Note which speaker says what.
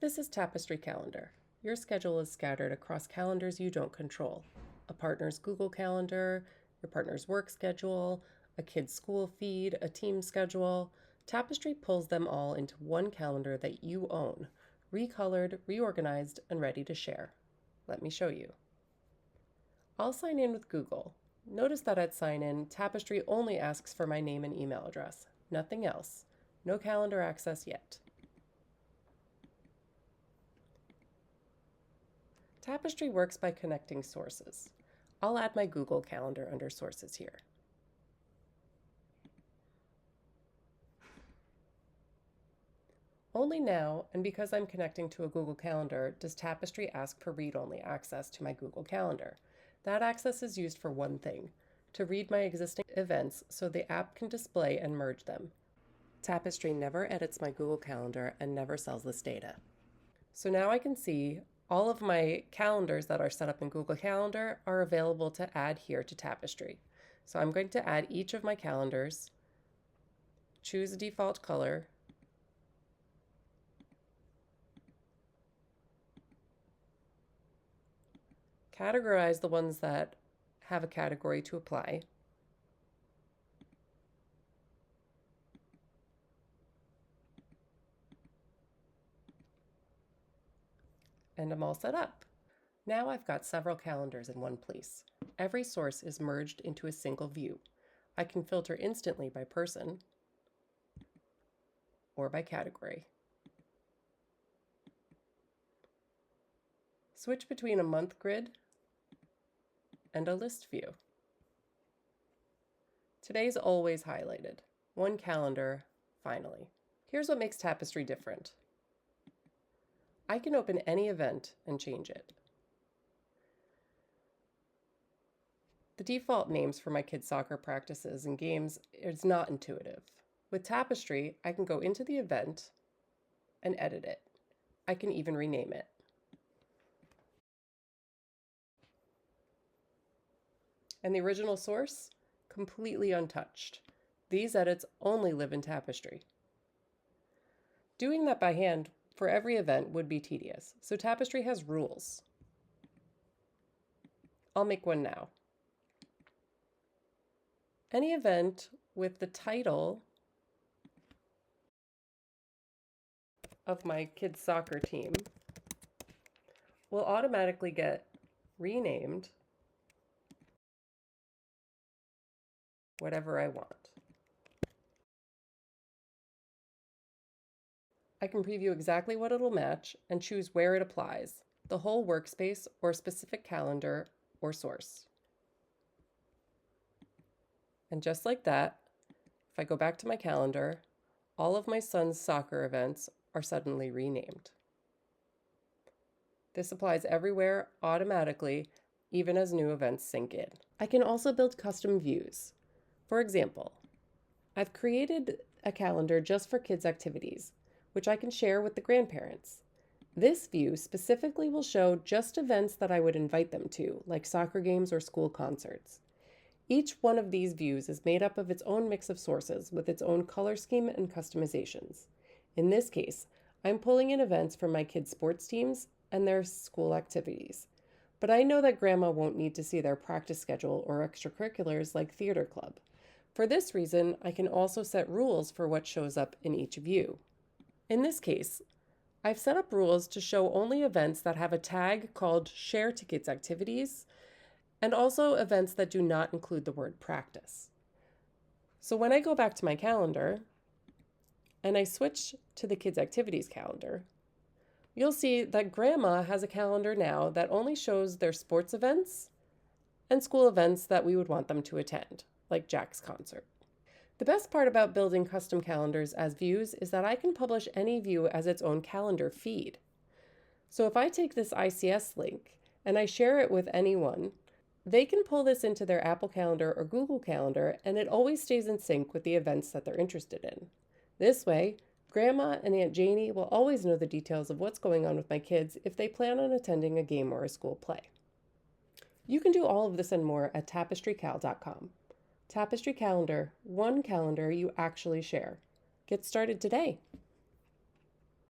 Speaker 1: This is Tapestry Calendar. Your schedule is scattered across calendars you don't control. A partner's Google Calendar, your partner's work schedule, a kid's school feed, a team schedule. Tapestry pulls them all into one calendar that you own, recolored, reorganized, and ready to share. Let me show you. I'll sign in with Google. Notice that at sign in, Tapestry only asks for my name and email address, nothing else. No calendar access yet. Tapestry works by connecting sources. I'll add my Google Calendar under Sources here. Only now, and because I'm connecting to a Google Calendar, does Tapestry ask for read-only access to my Google Calendar. That access is used for one thing, to read my existing events so the app can display and merge them. Tapestry never edits my Google Calendar and never sells this data. So now I can see all of my calendars that are set up in Google Calendar are available to add here to Tapestry. So I'm going to add each of my calendars, choose a default color, categorize the ones that have a category to apply, and I'm all set up. Now I've got several calendars in one place. Every source is merged into a single view. I can filter instantly by person or by category. Switch between a month grid and a list view. Today's always highlighted. One calendar, finally. Here's what makes Tapestry different. I can open any event and change it. The default names for my kids' soccer practices and games is not intuitive. With Tapestry, I can go into the event and edit it. I can even rename it. And the original source, completely untouched. These edits only live in Tapestry. Doing that by hand for every event would be tedious, so Tapestry has rules. I'll make one now. Any event with the title of my kids' soccer team will automatically get renamed whatever I want. I can preview exactly what it'll match and choose where it applies, the whole workspace or a specific calendar or source. And just like that, if I go back to my calendar, all of my son's soccer events are suddenly renamed. This applies everywhere automatically, even as new events sync in. I can also build custom views. For example, I've created a calendar just for kids' activities, which I can share with the grandparents. This view specifically will show just events that I would invite them to, like soccer games or school concerts. Each one of these views is made up of its own mix of sources with its own color scheme and customizations. In this case, I'm pulling in events from my kids' sports teams and their school activities. But I know that Grandma won't need to see their practice schedule or extracurriculars like theater club. For this reason, I can also set rules for what shows up in each view. In this case, I've set up rules to show only events that have a tag called Share to Kids Activities, and also events that do not include the word practice. So when I go back to my calendar, and I switch to the Kids Activities calendar, you'll see that Grandma has a calendar now that only shows their sports events and school events that we would want them to attend, like Jack's concert. The best part about building custom calendars as views is that I can publish any view as its own calendar feed. So if I take this ICS link and I share it with anyone, they can pull this into their Apple Calendar or Google Calendar, and it always stays in sync with the events that they're interested in. This way, Grandma and Aunt Janie will always know the details of what's going on with my kids if they plan on attending a game or a school play. You can do all of this and more at tapestrycal.com. Tapestry Calendar, one calendar you actually share. Get started today.